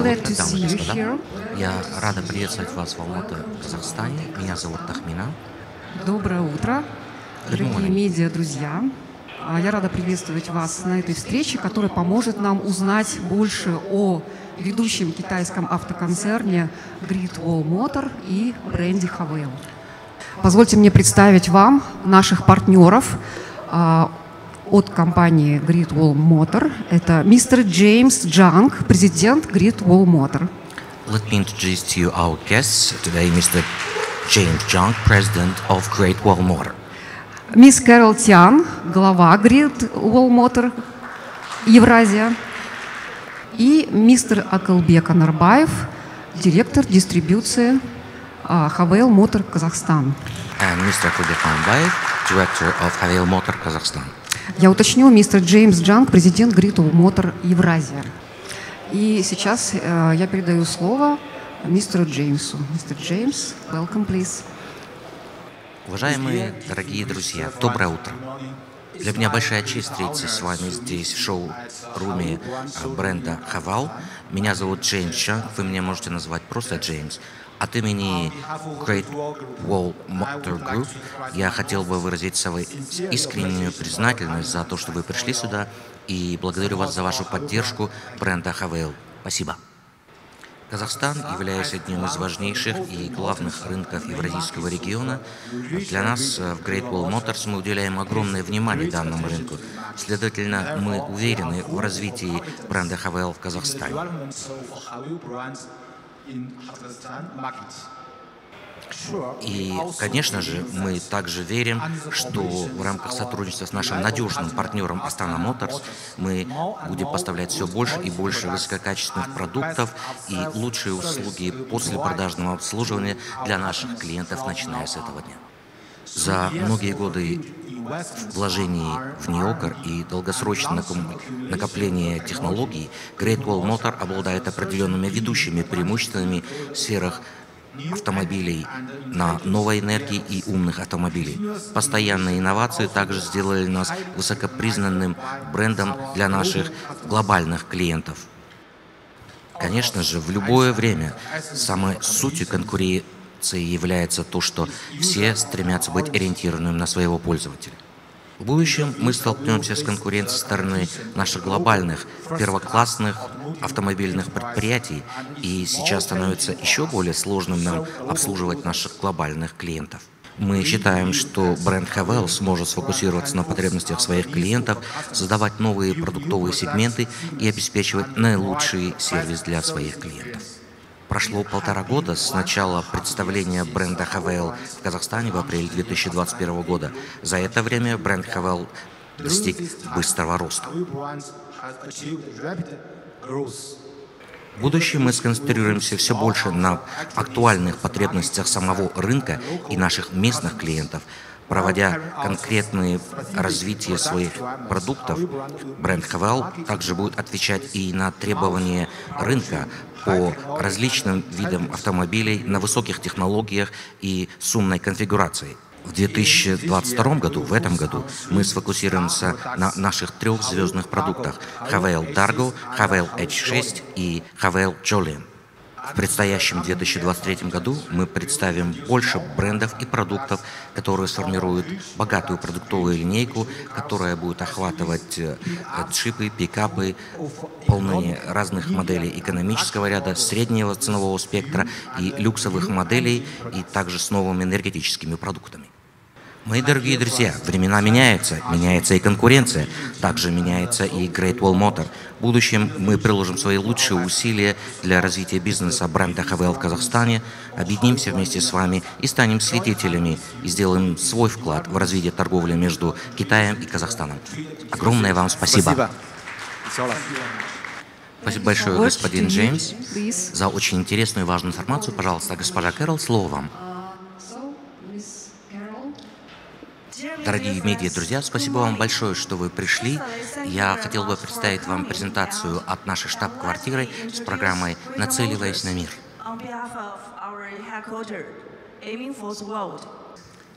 glad to see you here. Я рада приветствовать вас в Алматы, Казахстане. Меня зовут Тахмина. Доброе утро, дорогие медиа-друзья. Я рада приветствовать вас на этой встрече, которая поможет нам узнать больше о ведущем китайском автоконцерне Great Wall Motor и бренде Haval. Позвольте мне представить вам наших партнеров от компании Great Wall Motor. Это мистер Джеймс Джанг, президент Great Wall Motor. Let me introduce to you our guests today, Mr. James Jung, president of Great Wall Motor. Мисс Кэрол Тян, глава Great Wall Motor Евразия. И мистер Акылбек Анарбаев, директор дистрибуции Haval Motor Казахстан. And Mr. Акылбек Анарбаев, director of Haval Motor Kazakhstan. Я уточню, мистер Джеймс Джанг, президент Great Wall Motor Евразия. И сейчас я передаю слово мистеру Джеймсу. Мистер Джеймс, welcome, please. Уважаемые дорогие друзья, доброе утро. Для меня большая честь встретиться с вами здесь, в шоу-руме бренда Haval. Меня зовут Джеймс Джанг, вы меня можете назвать просто Джеймс. От имени Great Wall Motor Group я хотел бы выразить свою искреннюю признательность за то, что вы пришли сюда, и благодарю вас за вашу поддержку бренда Haval. Спасибо. Казахстан, являясь одним из важнейших и главных рынков евразийского региона, для нас в Great Wall Motors мы уделяем огромное внимание данному рынку. Следовательно, мы уверены в развитии бренда Haval в Казахстане. И, конечно же, мы также верим, что в рамках сотрудничества с нашим надежным партнером Astana Motors мы будем поставлять все больше и больше высококачественных продуктов и лучшие услуги после продажного обслуживания для наших клиентов, начиная с этого дня. За многие годы вложений в неокр и долгосрочное накопление технологий Great Wall Motor обладает определенными ведущими преимуществами в сферах автомобилей на новой энергии и умных автомобилей. Постоянные инновации также сделали нас высокопризнанным брендом для наших глобальных клиентов. Конечно же, в любое время самой сутью конкуренции является то, что все стремятся быть ориентированными на своего пользователя. В будущем мы столкнемся с конкуренцией со стороны наших глобальных первоклассных автомобильных предприятий, и сейчас становится еще более сложным нам обслуживать наших глобальных клиентов. Мы считаем, что бренд Haval сможет сфокусироваться на потребностях своих клиентов, создавать новые продуктовые сегменты и обеспечивать наилучший сервис для своих клиентов. Прошло 1,5 года с начала представления бренда Haval в Казахстане в апреле 2021 года. За это время бренд Haval достиг быстрого роста. В будущем мы сконцентрируемся все больше на актуальных потребностях самого рынка и наших местных клиентов. Проводя конкретные развитие своих продуктов, бренд Haval также будет отвечать и на требования рынка по различным видам автомобилей на высоких технологиях и с умной конфигурацией. В 2022 году, в этом году, мы сфокусируемся на наших 3 звездных продуктах Haval Dargo, Haval H6 и Haval Jolion. В предстоящем 2023 году мы представим больше брендов и продуктов, которые сформируют богатую продуктовую линейку, которая будет охватывать джипы, пикапы, полные разных моделей экономического ряда, среднего ценового спектра и люксовых моделей, и также с новыми энергетическими продуктами. Мои дорогие друзья, времена меняются, меняется и конкуренция, также меняется и Great Wall Motor. В будущем мы приложим свои лучшие усилия для развития бизнеса бренда Haval в Казахстане, объединимся вместе с вами и станем свидетелями и сделаем свой вклад в развитие торговли между Китаем и Казахстаном. Огромное вам спасибо. Спасибо большое, господин Джеймс, за очень интересную и важную информацию. Пожалуйста, госпожа Кэрол, слово вам. Дорогие медиа-друзья, спасибо вам большое, что вы пришли. Я хотел бы представить вам презентацию от нашей штаб-квартиры с программой «Нацеливаясь на мир».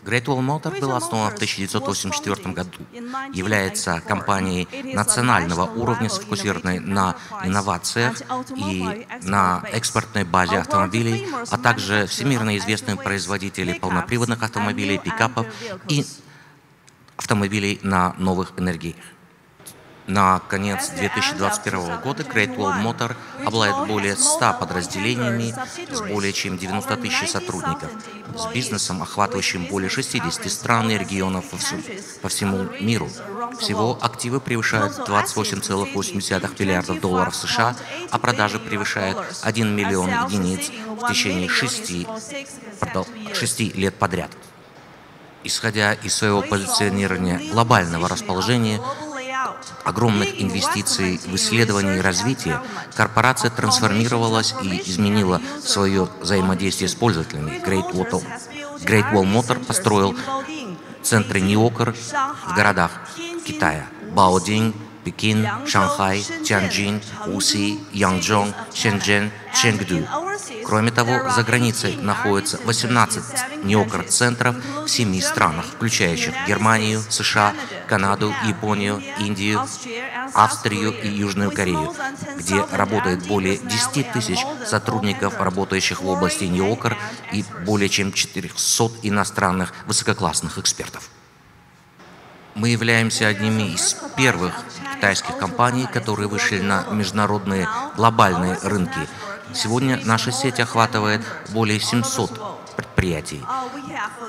Great Wall Motor был основан в 1984 году, является компанией национального уровня, сфокусированной на инновациях и на экспортной базе автомобилей, а также всемирно известным производителем полноприводных автомобилей, пикапов и автомобилей на новых энергиях. На конец 2021 года Great Wall Motor обладает более 100 подразделениями с более чем 90 тысяч сотрудников, с бизнесом, охватывающим более 60 стран и регионов по всему миру. Всего активы превышают 28,8 миллиардов долларов США, а продажи превышают 1 миллион единиц в течение 6 лет подряд. Исходя из своего позиционирования глобального расположения, огромных инвестиций в исследование и развитие, корпорация трансформировалась и изменила свое взаимодействие с пользователями. Great Wall Motor построил центры Ниокер в городах Китая: Баодин, Пекин, Шанхай, Тяньчжин, Уси, Янчжон, Шэньчжэнь, Чэнгду. Кроме того, за границей находится 18 Ниокер-центров в 7 странах, включающих Германию, США, Канаду, Японию, Индию, Австрию и Южную Корею, где работает более 10 тысяч сотрудников, работающих в области Ниокер, и более чем 400 иностранных высококлассных экспертов. Мы являемся одними из первых китайских компаний, которые вышли на международные глобальные рынки. Сегодня наша сеть охватывает более 700 предприятий.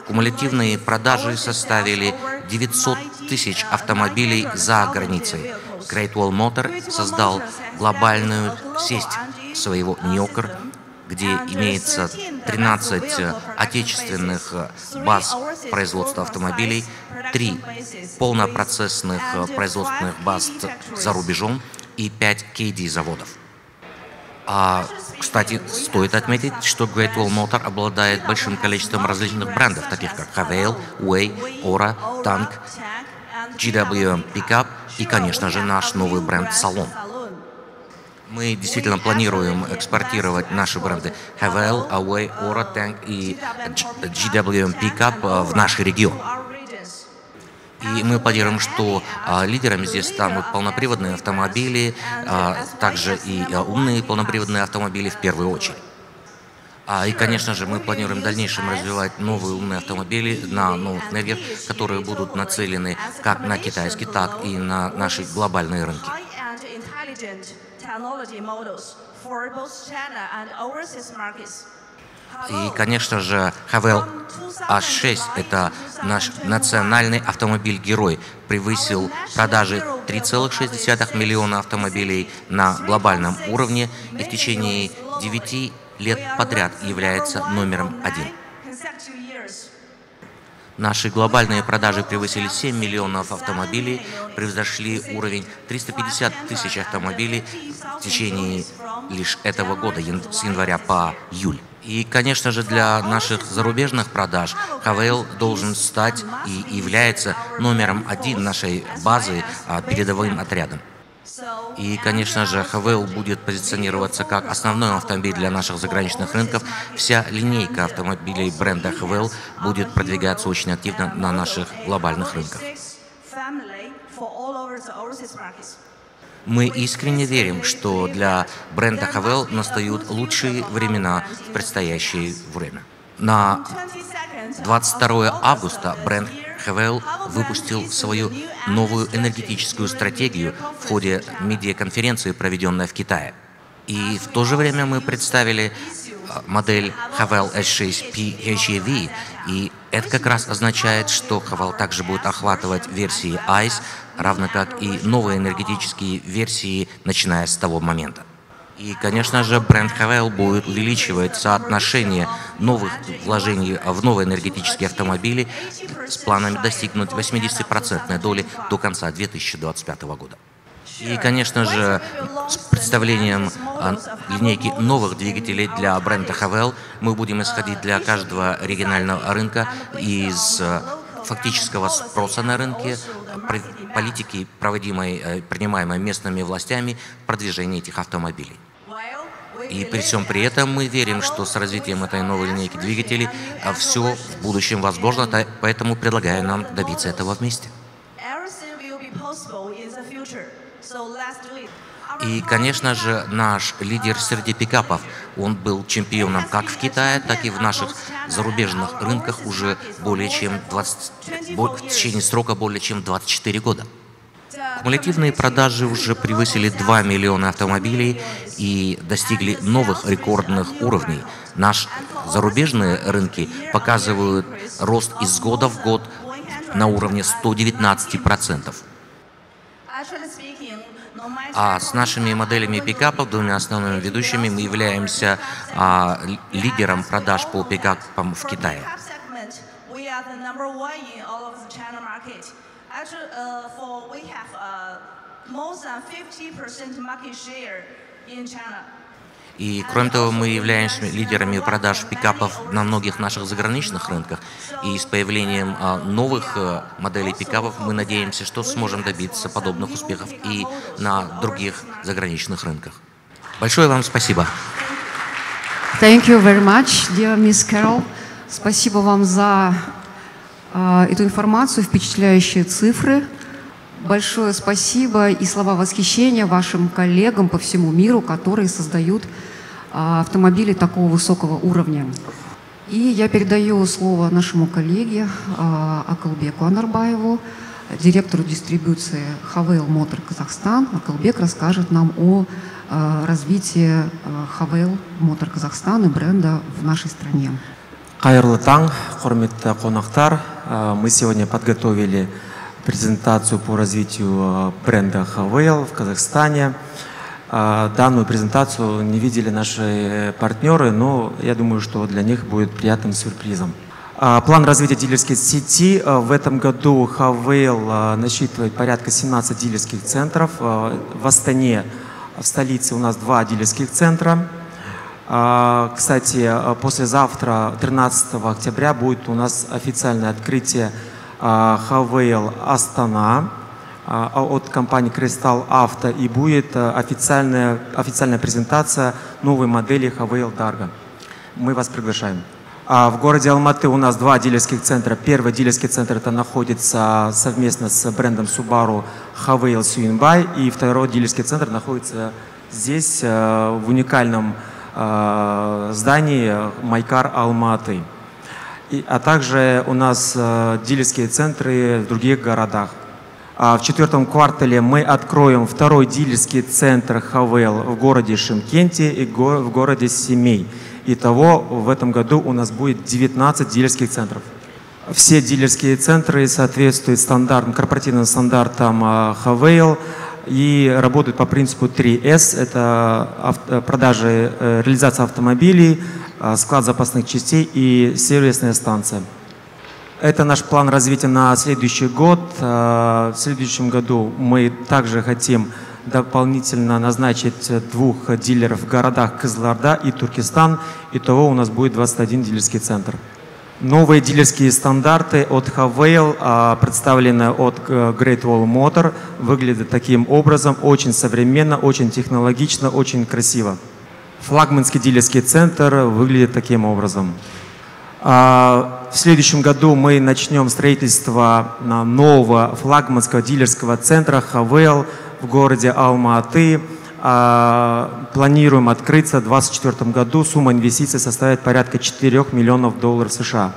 Кумулятивные продажи составили 900 тысяч автомобилей за границей. Great Wall Motor создал глобальную сеть своего Ниокер, где имеется 13 отечественных баз производства автомобилей, 3 полнопроцессных производственных баз за рубежом и 5 KD-заводов. Кстати, стоит отметить, что Great Wall Motor обладает большим количеством различных брендов, таких как Haval, Way, Ora, Tank, GWM Pickup и, конечно же, наш новый бренд Salon. Мы действительно планируем экспортировать наши бренды Haval, Way, Ora, Tank и GWM Pickup в наш регион. И мы планируем, что лидерами здесь станут полноприводные автомобили, также и умные полноприводные автомобили в первую очередь. И, конечно же, мы планируем в дальнейшем развивать новые умные автомобили на новых энергиях, которые будут нацелены как на китайский, так и на наши глобальные рынки. И, конечно же, Haval H6 – это наш национальный автомобиль-герой, превысил продажи 3,6 миллиона автомобилей на глобальном уровне и в течение 9 лет подряд является номером 1. Наши глобальные продажи превысили 7 миллионов автомобилей, превзошли уровень 350 тысяч автомобилей в течение лишь этого года, с января по июль. И, конечно же, для наших зарубежных продаж Haval должен стать и является номером 1 нашей базы передовым отрядом. И, конечно же, Haval будет позиционироваться как основной автомобиль для наших заграничных рынков. Вся линейка автомобилей бренда Haval будет продвигаться очень активно на наших глобальных рынках. Мы искренне верим, что для бренда Haval настают лучшие времена в предстоящее время. На 22 августа бренд Haval выпустил свою новую энергетическую стратегию в ходе медиаконференции, проведенной в Китае. И в то же время мы представили модель Haval H6 PHEV, и это как раз означает, что Haval также будет охватывать версии ICE, равно как и новые энергетические версии, начиная с того момента. И, конечно же, бренд Haval будет увеличивать соотношение новых вложений в новые энергетические автомобили с планами достигнуть 80% доли до конца 2025 года. И, конечно же, с представлением линейки новых двигателей для бренда Haval мы будем исходить для каждого регионального рынка из фактического спроса на рынке, политики, принимаемой местными властями в продвижении этих автомобилей. И при всем при этом мы верим, что с развитием этой новой линейки двигателей все в будущем возможно, поэтому предлагаю нам добиться этого вместе. И, конечно же, наш лидер среди пикапов, он был чемпионом как в Китае, так и в наших зарубежных рынках уже в течение срока более чем 24 года. Кумулятивные продажи уже превысили 2 миллиона автомобилей и достигли новых рекордных уровней. Наши зарубежные рынки показывают рост из года в год на уровне 119%. А с нашими моделями пикапов, двумя основными ведущими, мы являемся лидером продаж по пикапам в Китае. И, кроме того, мы являемся лидерами продаж пикапов на многих наших заграничных рынках. И с появлением новых моделей пикапов мы надеемся, что сможем добиться подобных успехов и на других заграничных рынках. Большое вам спасибо. Thank you very much, dear Miss Carol. Спасибо вам за эту информацию, впечатляющие цифры. Большое спасибо и слова восхищения вашим коллегам по всему миру, которые создают автомобили такого высокого уровня. И я передаю слово нашему коллеге Акылбеку Анарбаеву, директору дистрибуции Havel Motor Казахстан. Акылбек расскажет нам о развитии Havel Motor Казахстан и бренда в нашей стране. Қайырлы таң, құрметті қонақтар. Мы сегодня подготовили презентацию по развитию бренда Havel в Казахстане. Данную презентацию не видели наши партнеры, но я думаю, что для них будет приятным сюрпризом. План развития дилерской сети. В этом году Havel насчитывает порядка 17 дилерских центров. В Астане, в столице, у нас 2 дилерских центра. Кстати, послезавтра, 13 октября, будет у нас официальное открытие Havel Астана от компании Crystal Auto, и будет официальная презентация новой модели Havel Dargo. Мы вас приглашаем. В городе Алматы у нас 2 дилерских центра. Первый дилерский центр это находится совместно с брендом Subaru Havel Сюинбай, и второй дилерский центр находится здесь, в уникальном здании Майкар Алматы. А также у нас дилерские центры в других городах. В 4-м квартале мы откроем 2-й дилерский центр Havel в городе Шымкенте и в городе Семей. Итого в этом году у нас будет 19 дилерских центров. Все дилерские центры соответствуют корпоративным стандартам Havel и работают по принципу 3S. Это продажи, реализация автомобилей, склад запасных частей и сервисная станция. Это наш план развития на следующий год. В следующем году мы также хотим дополнительно назначить 2 дилеров в городах Кызылорда и Туркестан. Итого у нас будет 21 дилерский центр. Новые дилерские стандарты от Havel, представленные от Great Wall Motor, выглядят таким образом. Очень современно, очень технологично, очень красиво. Флагманский дилерский центр выглядит таким образом. В следующем году мы начнем строительство нового флагманского дилерского центра Havel в городе Алматы. Планируем открыться в 2024 году. Сумма инвестиций составит порядка $4 миллионов США.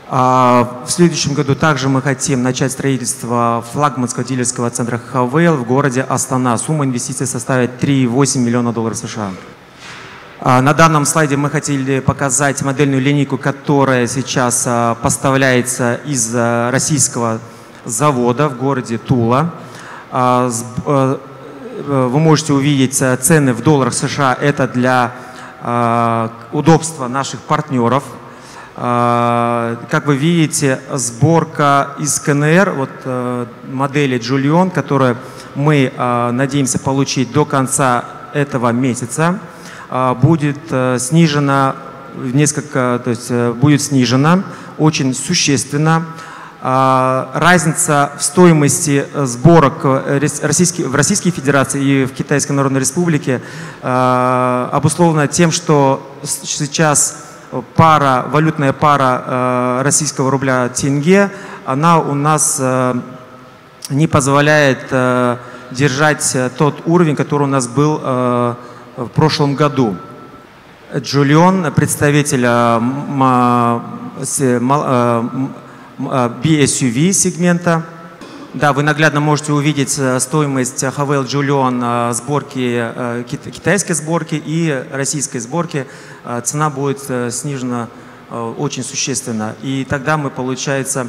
В следующем году также мы хотим начать строительство флагманского дилерского центра Havel в городе Астана. Сумма инвестиций составит $3,8 миллиона США. На данном слайде мы хотели показать модельную линейку, которая сейчас поставляется из российского завода в городе Тула. Вы можете увидеть цены в долларах США. Это для удобства наших партнеров. Как вы видите, сборка из КНР, вот модели Джульон, которую мы надеемся получить до конца этого месяца, будет снижена будет снижена очень существенно. разница в стоимости сборок в Российской Федерации и в Китайской Народной Республике обусловлена тем, что сейчас валютная пара российского рубля тенге, она у нас не позволяет держать тот уровень, который у нас был в прошлом году. Джулион, представитель BSUV сегмента. Да, вы наглядно можете увидеть стоимость Havail Julion сборки, китайской сборки и российской сборки. Цена будет снижена очень существенно. И тогда мы, получается,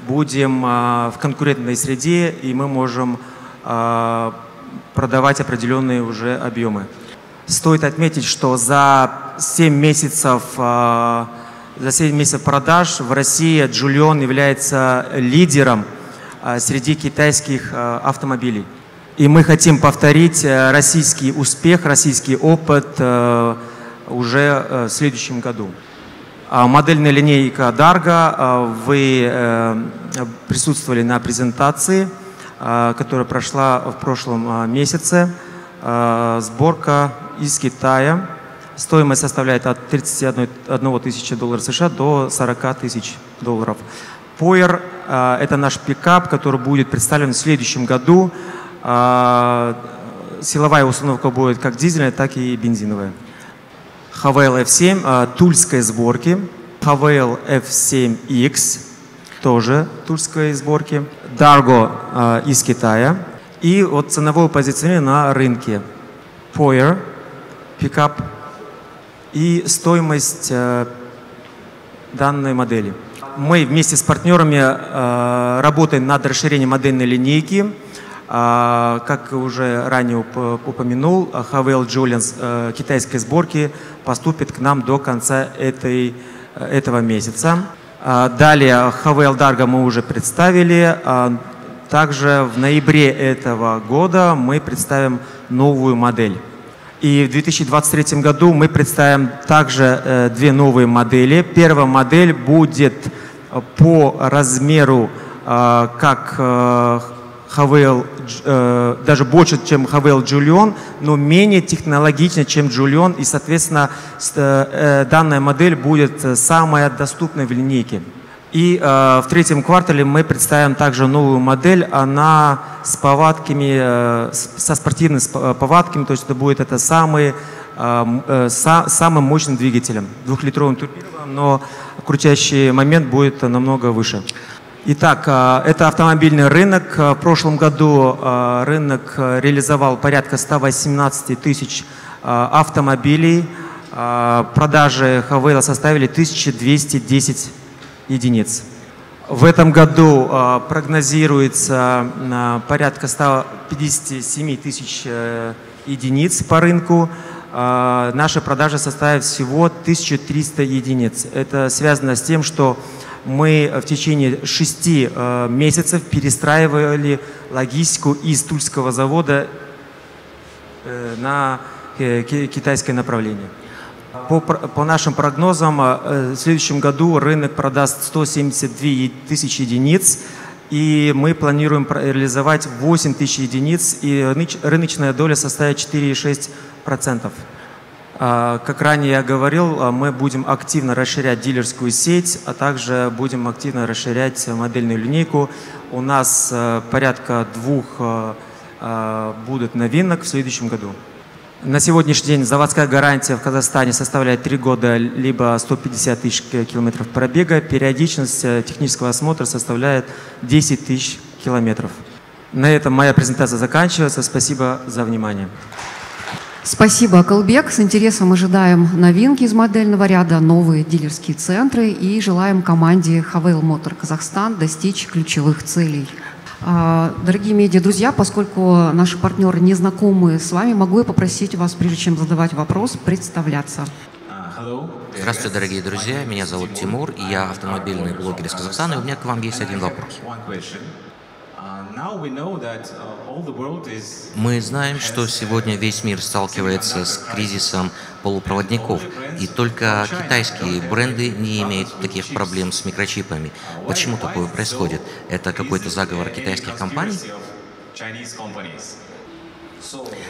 будем в конкурентной среде, и мы можем продавать определенные уже объемы. Стоит отметить, что за 7 месяцев продаж в России Julion является лидером среди китайских автомобилей. И мы хотим повторить российский успех, российский опыт уже в следующем году. Модельная линейка Dargo, вы присутствовали на презентации, которая прошла в прошлом месяце. Сборка из Китая. Стоимость составляет от 31 тысячи долларов США до 40 тысяч долларов. Poyer – это наш пикап, который будет представлен в следующем году. Силовая установка будет как дизельная, так и бензиновая. Havail F7 тульской сборки. Havail F7X тоже тульской сборки. Dargo из Китая. И вот ценовое позиционирование на рынке. Poyer, пикап и стоимость данной модели. Мы вместе с партнерами работаем над расширением модельной линейки. Как уже ранее упомянул, Havail Julion китайской сборки поступит к нам до конца этого месяца. Далее Havail Dargo мы уже представили. Также в ноябре этого года мы представим новую модель. И в 2023 году мы представим также 2 новые модели. Первая модель будет по размеру как Havail, даже больше, чем Havail Julion, но менее технологична, чем Julion. И, соответственно, данная модель будет самая доступная в линейке. И в 3-м квартале мы представим также новую модель, она с повадками, со спортивными повадками, то есть это будет самым мощным двигателем, 2-литровым турбированным, но крутящий момент будет намного выше. Итак, это автомобильный рынок. В прошлом году рынок реализовал порядка 118 тысяч автомобилей. Продажи Havail составили 1210 единиц. В этом году прогнозируется порядка 157 тысяч единиц по рынку. Наши продажи составят всего 1300 единиц. Это связано с тем, что мы в течение 6 месяцев перестраивали логистику из Тульского завода на китайское направление. По нашим прогнозам, в следующем году рынок продаст 172 тысячи единиц, и мы планируем реализовать 8 тысяч единиц, и рыночная доля составит 4,6%. Как ранее я говорил, мы будем активно расширять дилерскую сеть, а также будем активно расширять модельную линейку. У нас порядка 2 будут новинок в следующем году. На сегодняшний день заводская гарантия в Казахстане составляет 3 года, либо 150 тысяч километров пробега. Периодичность технического осмотра составляет 10 тысяч километров. На этом моя презентация заканчивается. Спасибо за внимание. Спасибо, Акылбек. С интересом ожидаем новинки из модельного ряда, новые дилерские центры и желаем команде Havail Motor Казахстан достичь ключевых целей. Дорогие медиа-друзья, поскольку наши партнеры не знакомы с вами, могу я попросить вас, прежде чем задавать вопрос, представляться. Здравствуйте, дорогие друзья. Меня зовут Тимур, и я автомобильный блогер из Казахстана, и у меня к вам есть один вопрос. Мы знаем, что сегодня весь мир сталкивается с кризисом полупроводников, и только китайские бренды не имеют таких проблем с микрочипами. Почему такое происходит? Это какой-то заговор китайских компаний?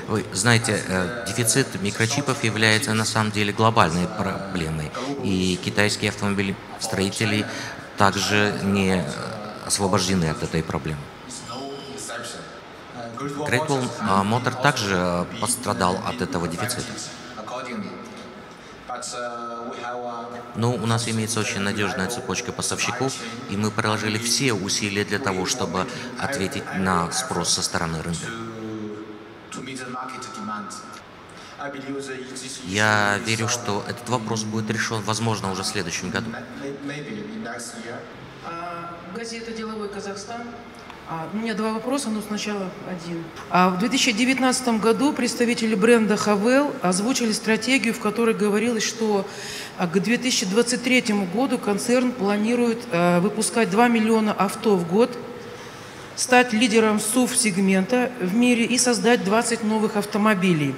Вы знаете, дефицит микрочипов является на самом деле глобальной проблемой, и китайские автомобилестроители также не освобождены от этой проблемы. Great Wall Motor также пострадал от этого дефицита. Но у нас имеется очень надежная цепочка поставщиков, и мы приложили все усилия для того, чтобы ответить на спрос со стороны рынка. Я верю, что этот вопрос будет решен, возможно, уже в следующем году. Газета «Деловой Казахстан». У меня два вопроса, но сначала один. В 2019 году представители бренда Havel озвучили стратегию, в которой говорилось, что к 2023 году концерн планирует выпускать 2 миллиона авто в год, стать лидером SUV-сегмента в мире и создать 20 новых автомобилей.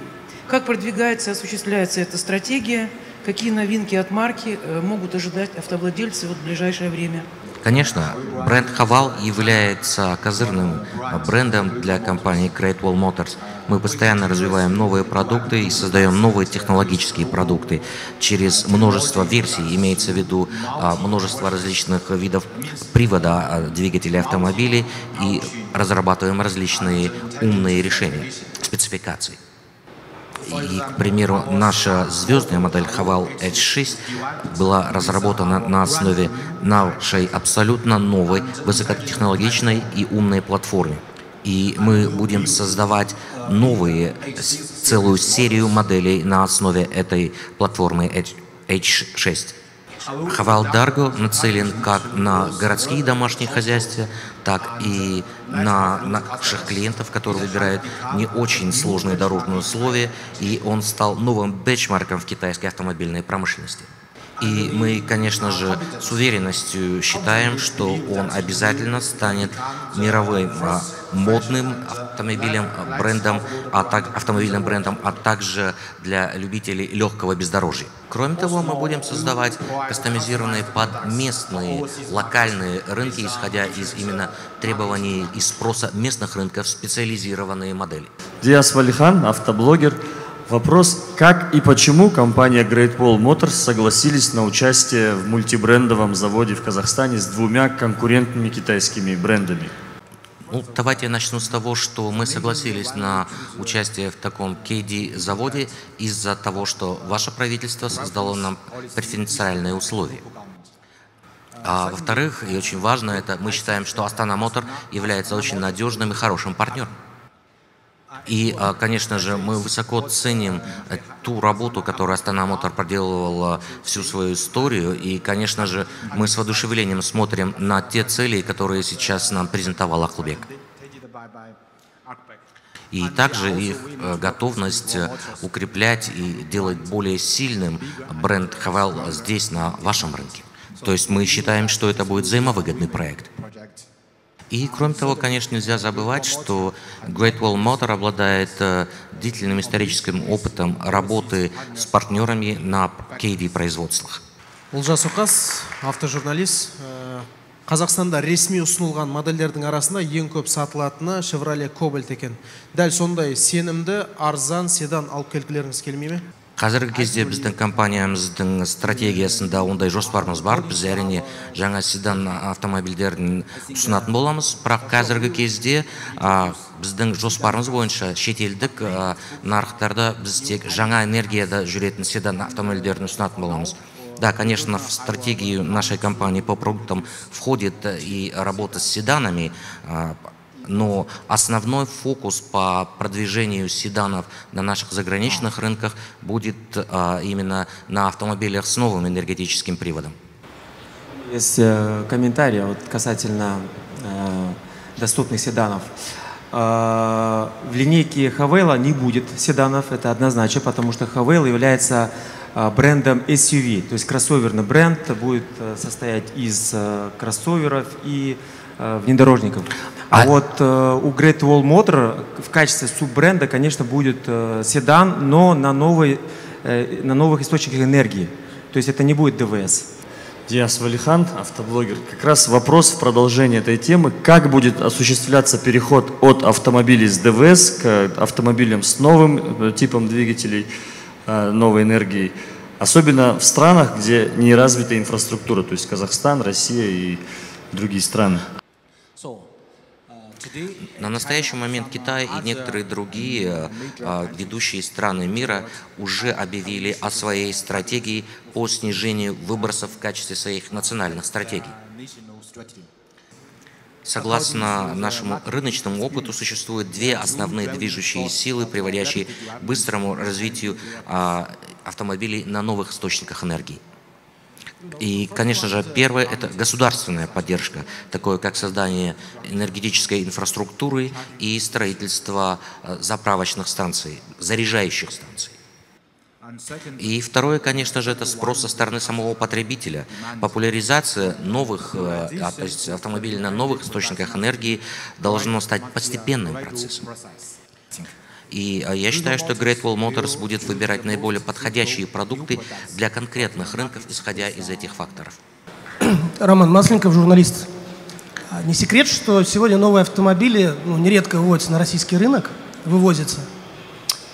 Как продвигается и осуществляется эта стратегия? Какие новинки от марки могут ожидать автовладельцы в ближайшее время? Конечно, бренд Haval является козырным брендом для компании Great Wall Motors. Мы постоянно развиваем новые продукты и создаем новые технологические продукты через множество версий, имеется в виду множество различных видов привода двигателей автомобилей, и разрабатываем различные умные решения, спецификации. И, к примеру, наша звездная модель Haval H6 была разработана на основе нашей абсолютно новой, высокотехнологичной и умной платформы. И мы будем создавать новые, целую серию моделей на основе этой платформы H6. Haval Dargo нацелен как на городские домашние хозяйства, так и на наших клиентов, которые выбирают не очень сложные дорожные условия, и он стал новым бенчмарком в китайской автомобильной промышленности. И мы, конечно же, с уверенностью считаем, что он обязательно станет мировым модным автомобильным брендом, а также для любителей легкого бездорожья. Кроме того, мы будем создавать кастомизированные под местные, локальные рынки, исходя из именно требований и спроса местных рынков, специализированные модели. Диас Валихан, автоблогер. Вопрос: как и почему компания Great Wall Motors согласились на участие в мультибрендовом заводе в Казахстане с двумя конкурентными китайскими брендами? Ну, давайте я начну с того, что мы согласились на участие в таком KD-заводе из-за того, что ваше правительство создало нам преференциальные условия. А во-вторых, и очень важно, это мы считаем, что Astana Motor является очень надежным и хорошим партнером. И, конечно же, мы высоко ценим ту работу, которую Astana Motor проделывала всю свою историю. И, конечно же, мы с воодушевлением смотрим на те цели, которые сейчас нам презентовал Ахлбек. И также их готовность укреплять и делать более сильным бренд Haval здесь, на вашем рынке. То есть мы считаем, что это будет взаимовыгодный проект. И, кроме того, конечно, нельзя забывать, что Great Wall Motor обладает длительным историческим опытом работы с партнерами на KD-производствах. Олжас Оқас, автожурналист. Қазақстанда ресми ұсынылған модельдердің арасында ең көп сатылатыны Chevrolet Cobalt екен. Дәл сондай сенімді, арзан седан алып келгілеріңіз келмей ме? Қазіргі кезде біздің компаниямыздың стратегиясында ондай жоспарымыз бар. Біз әрине жаңа седан автомобильдерін ұсынатын боламыз. Бірақ қазіргі кезде біздің жоспарымыз бойынша шетелдік нарықтарда біз тек жаңа энергияда жүретін седан автомобильдерін ұсынатын боламыз. Да, конечно, в стратегию нашей компании по продуктам входит и работа с седанами, но основной фокус по продвижению седанов на наших заграничных рынках будет именно на автомобилях с новым энергетическим приводом. Есть комментарий касательно доступных седанов. В линейке Haval не будет седанов, это однозначно, потому что Haval является брендом SUV, то есть кроссоверный бренд будет состоять из кроссоверов и внедорожников. А вот у Great Wall Motor в качестве суббренда, конечно, будет седан, но на новых источниках энергии. То есть это не будет ДВС. Диас Валихан, автоблогер. Как раз вопрос в продолжение этой темы. Как будет осуществляться переход от автомобилей с ДВС к автомобилям с новым типом двигателей, новой энергией? Особенно в странах, где не развита инфраструктура, то есть Казахстан, Россия и другие страны. На настоящий момент Китай и некоторые другие ведущие страны мира уже объявили о своей стратегии по снижению выбросов в качестве своих национальных стратегий. Согласно нашему рыночному опыту, существуют две основные движущие силы, приводящие к быстрому развитию автомобилей на новых источниках энергии. И, конечно же, первое – это государственная поддержка, такое как создание энергетической инфраструктуры и строительство заправочных станций, заряжающих станций. И второе, конечно же, это спрос со стороны самого потребителя. Популяризация новых, то есть автомобилей на новых источниках энергии должно стать постепенным процессом. И я считаю, что Great Wall Motors будет выбирать наиболее подходящие продукты для конкретных рынков, исходя из этих факторов. Роман Масленков, журналист. Не секрет, что сегодня новые автомобили нередко выводятся на российский рынок, вывозятся.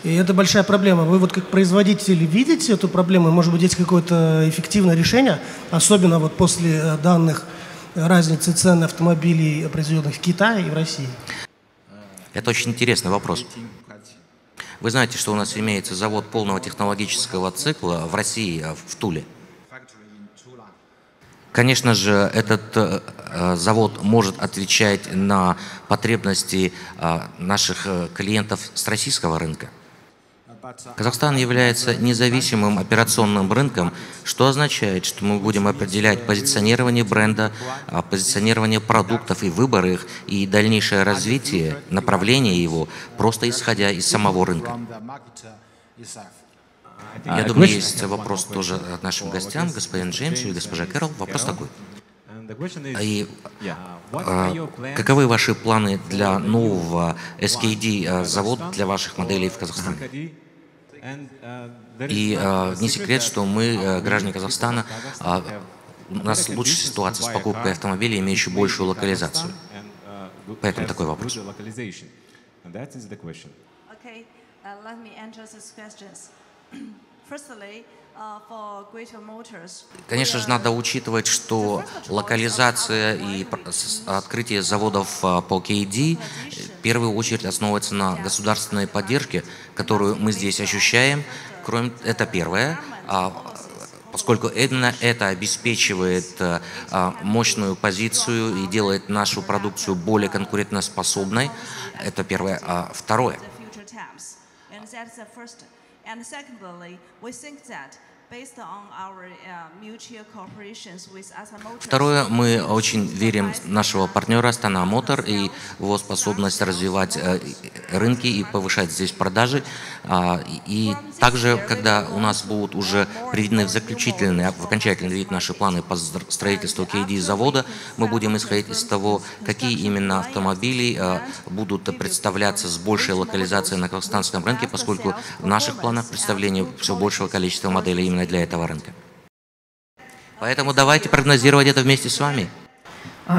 И это большая проблема. Вы вот как производитель видите эту проблему? Может быть, есть какое-то эффективное решение, особенно вот после данных разницы цен автомобилей, произведенных в Китае и в России? Это очень интересный вопрос. Вы знаете, что у нас имеется завод полного технологического цикла в России, в Туле. Конечно же, этот завод может отвечать на потребности наших клиентов с российского рынка. Казахстан является независимым операционным рынком, что означает, что мы будем определять позиционирование бренда, позиционирование продуктов и выбор их, и дальнейшее развитие, направление его, просто исходя из самого рынка. Я думаю, есть вопрос тоже от нашим гостям, господин Джеймс и госпожа Кэрол. Вопрос такой. И каковы ваши планы для нового SKD завода для ваших моделей в Казахстане? И не секрет, что мы, граждане Казахстана, у нас лучшая ситуация с покупкой автомобилей, имеющих большую локализацию. Поэтому такой вопрос. Конечно же, надо учитывать, что локализация и открытие заводов по KD в первую очередь основывается на государственной поддержке, которую мы здесь ощущаем. Это первое, поскольку именно это обеспечивает мощную позицию и делает нашу продукцию более конкурентоспособной. Это первое. Второе. Второе, мы очень верим в нашего партнера Astana Motor и его способность развивать рынки и повышать здесь продажи. И также, когда у нас будут уже приведены в окончательный вид наши планы по строительству KD завода, мы будем исходить из того, какие именно автомобили будут представляться с большей локализацией на казахстанском рынке, поскольку в наших планах представление все большего количества моделей именно для этого рынка. Поэтому давайте прогнозировать это вместе с вами.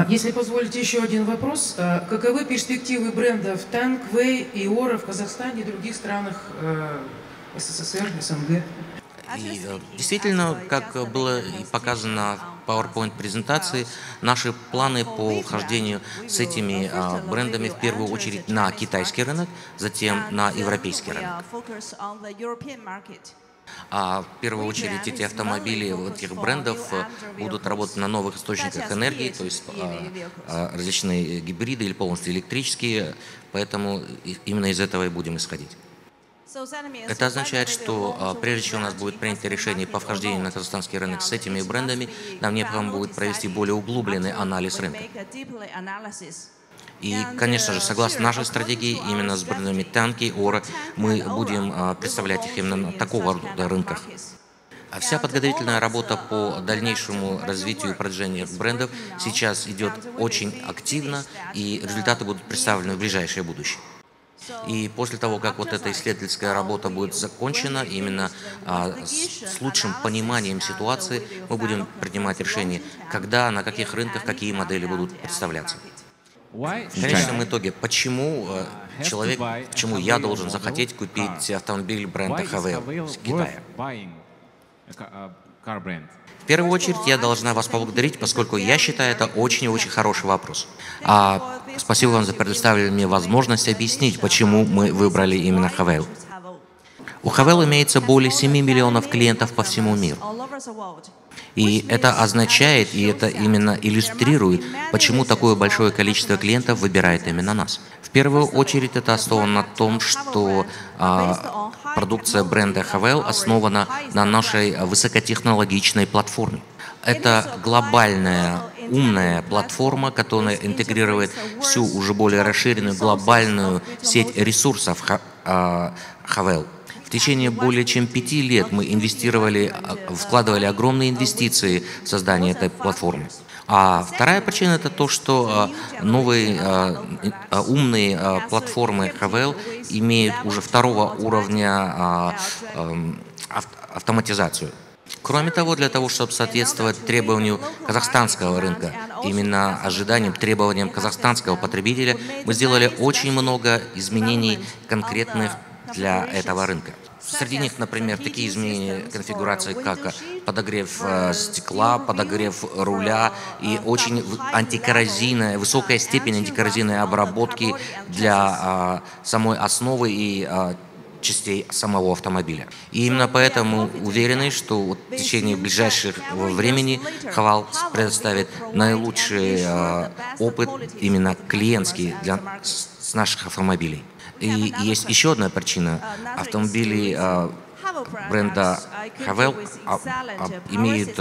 Если позволите еще один вопрос. Каковы перспективы брендов Танк, Вэй и Ора в Казахстане и других странах СССР, СНГ? И, действительно, как было и показано в PowerPoint-презентации, наши планы по вхождению с этими брендами в первую очередь на китайский рынок, затем на европейский рынок. А в первую очередь эти автомобили этих брендов будут работать на новых источниках энергии, то есть различные гибриды или полностью электрические, поэтому именно из этого и будем исходить. Это означает, что прежде чем у нас будет принято решение по вхождению на казахстанский рынок с этими брендами, нам необходимо будет провести более углубленный анализ рынка. И, конечно же, согласно нашей стратегии, именно с брендами Танки, Ора, мы будем представлять их именно на такого рода рынках. А вся подготовительная работа по дальнейшему развитию и продвижению брендов сейчас идет очень активно, и результаты будут представлены в ближайшее будущее. И после того, как вот эта исследовательская работа будет закончена, именно с лучшим пониманием ситуации мы будем принимать решение, когда, на каких рынках, какие модели будут представляться. В конечном итоге, почему я должен захотеть купить автомобиль бренда Haval из Китая? В первую очередь я должна вас поблагодарить, поскольку я считаю это очень-очень хороший вопрос. Спасибо вам за предоставленную мне возможность объяснить, почему мы выбрали именно Haval. У Haval имеется более 7 миллионов клиентов по всему миру. И это означает, и это именно иллюстрирует, почему такое большое количество клиентов выбирает именно нас. В первую очередь это основано на том, что продукция бренда Haval основана на нашей высокотехнологичной платформе. Это глобальная умная платформа, которая интегрирует всю уже более расширенную глобальную сеть ресурсов Haval. В течение более чем 5 лет мы вкладывали огромные инвестиции в создание этой платформы. А вторая причина это то, что новые умные платформы Haval имеют уже второго уровня автоматизацию. Кроме того, для того, чтобы соответствовать требованию казахстанского рынка, именно ожиданиям, требованиям казахстанского потребителя, мы сделали очень много изменений конкретных для этого рынка. Среди них, например, такие изменения конфигурации, как подогрев стекла, подогрев руля и очень высокая степень антикоррозийной обработки для самой основы и частей самого автомобиля. И именно поэтому уверены, что в течение ближайшего времени Haval предоставит наилучший опыт именно клиентский для наших автомобилей. И есть еще одна причина. Автомобили бренда Haval имеют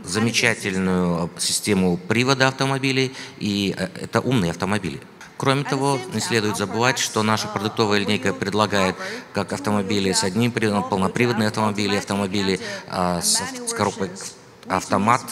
замечательную систему привода автомобилей, и это умные автомобили. Кроме того, не следует забывать, что наша продуктовая линейка предлагает как автомобили с одним приводом, полноприводные автомобили с коробкой автомат,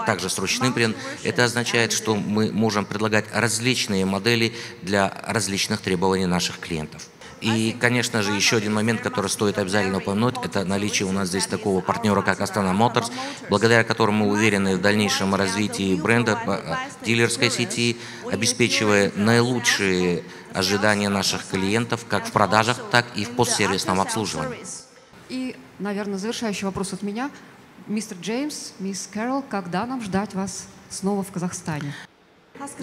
также с ручным приводом. Это означает, что мы можем предлагать различные модели для различных требований наших клиентов. И, конечно же, еще один момент, который стоит обязательно упомянуть, это наличие у нас здесь такого партнера, как Astana Motors, благодаря которому мы уверены в дальнейшем развитии бренда дилерской сети, обеспечивая наилучшие ожидания наших клиентов как в продажах, так и в постсервисном обслуживании. И, наверное, завершающий вопрос от меня. Мистер Джеймс, мисс Кэрол, когда нам ждать вас снова в Казахстане?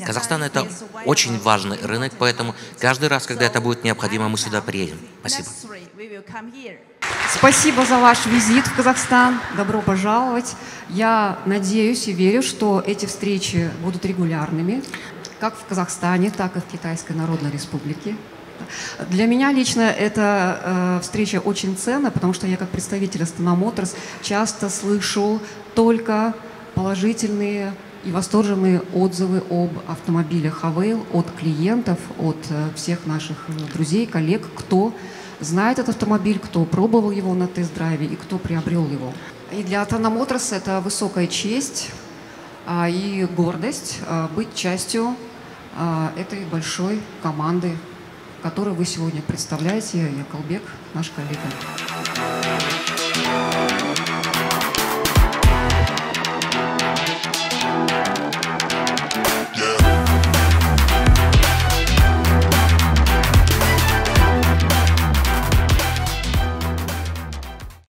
Казахстан – это очень важный рынок, поэтому каждый раз, когда это будет необходимо, мы сюда приедем. Спасибо. Спасибо за ваш визит в Казахстан. Добро пожаловать. Я надеюсь и верю, что эти встречи будут регулярными, как в Казахстане, так и в Китайской Народной Республике. Для меня лично эта встреча очень ценна, потому что я как представитель Astana Motors часто слышу только положительные и восторженные отзывы об автомобилях Haval от клиентов, от всех наших друзей, коллег, кто знает этот автомобиль, кто пробовал его на тест-драйве и кто приобрел его. И для Astana Motors это высокая честь и гордость быть частью этой большой команды, которую вы сегодня представляете. Якалбек, наш коллега.